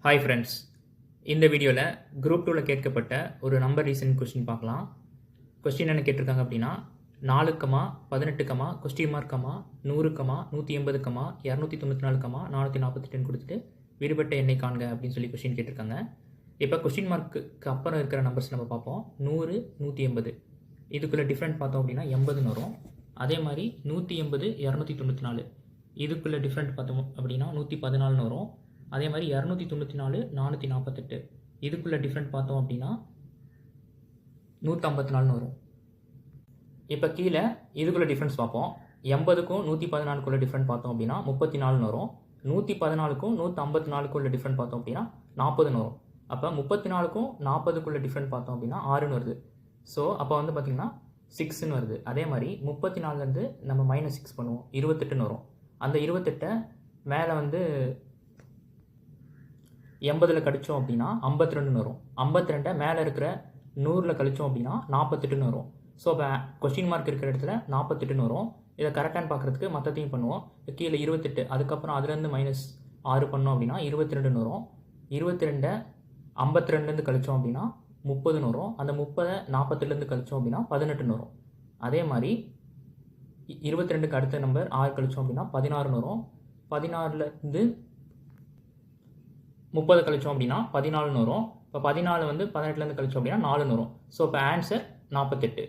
Hi friends, இந்த வீடியோவில் group 2ல் கேட்கப்பட்ட ஒரு நம்பர் ரீசன் கொஸ்டின் பார்க்கலாம். கொஸ்டின் என்ன கேட்டிருக்காங்க அப்படின்னா 4, 18, கொஸ்டின் மார்க், 100, 180, 294, 448 கொடுத்துட்டு விடுபட்ட எண்ணை காண்க அப்படின்னு சொல்லி கொஸ்டின் கேட்டிருக்காங்க. இப்போ கொஸ்டின் மார்க்குக்கு அப்புறம் இருக்கிற நம்பர்ஸ் நம்ம பார்ப்போம். 100, 180 இதுக்குள்ளே டிஃப்ரெண்ட் பார்த்தோம் அப்படின்னா 80ன்னு வரும். அதே மாதிரி 180, 294 இதுக்குள்ளே டிஃப்ரெண்ட் பார்த்தோம் அப்படின்னா 114ன்னு வரும். அதே மாதிரி 294, 448 இதுக்குள்ளே டிஃப்ரெண்ட் பார்த்தோம் அப்படின்னா 154ன்னு வரும். இப்போ கீழே இதுக்குள்ளே டிஃப்ரென்ஸ் பார்ப்போம். 80க்கும் 114க்குள்ளே டிஃப்ரெண்ட் பார்த்தோம் அப்படின்னா 34ன்னு வரும். 114க்கும் 154க்குள்ளே டிஃப்ரெண்ட் பார்த்தோம் அப்படின்னா 40ன்னு வரும். அப்போ 34க்கும் 40க்குள்ளே டிஃப்ரெண்ட் பார்த்தோம் அப்படின்னா 6ன்னு வருது. ஸோ அப்போ வந்து பார்த்திங்கன்னா 6ன்னு வருது. அதே மாதிரி 34லேருந்து நம்ம -6 பண்ணுவோம், 28ன்னு வரும். அந்த 28 மேலே வந்து 80ல் கழிச்சோம் அப்படின்னா 52ன்னு வரும். 52 மேலே இருக்கிற 100ல் கழிச்சோம் அப்படின்னா 48ன்னு வரும். ஸோ இப்போ கொஸ்டின் மார்க் இருக்கிற இடத்துல 48ன்னு வரும். இதை கரெக்டானு பார்க்குறதுக்கு மற்றத்தையும் பண்ணுவோம். கீழே 28 அதுக்கப்புறம் அதுலேருந்து -6 பண்ணோம் அப்படின்னா 22ன்னு வரும். 22 52லேருந்து கழிச்சோம் அப்படின்னா 30ன்னு வரும். அந்த 30 48லேருந்து கழிச்சோம் அப்படின்னா 18ன்னு வரும். அதே மாதிரி 22க்கு அடுத்த நம்பர் 6 கழிச்சோம் அப்படின்னா 16ன்னு வரும். 16லேருந்து 30 கழிச்சோம் அப்படின்னா 14ன்னு வரும். இப்போ 14 வந்து 18லேருந்து கழிச்சோம் அப்படின்னா 4ன்னு வரும். ஸோ இப்போ ஆன்சர் 48.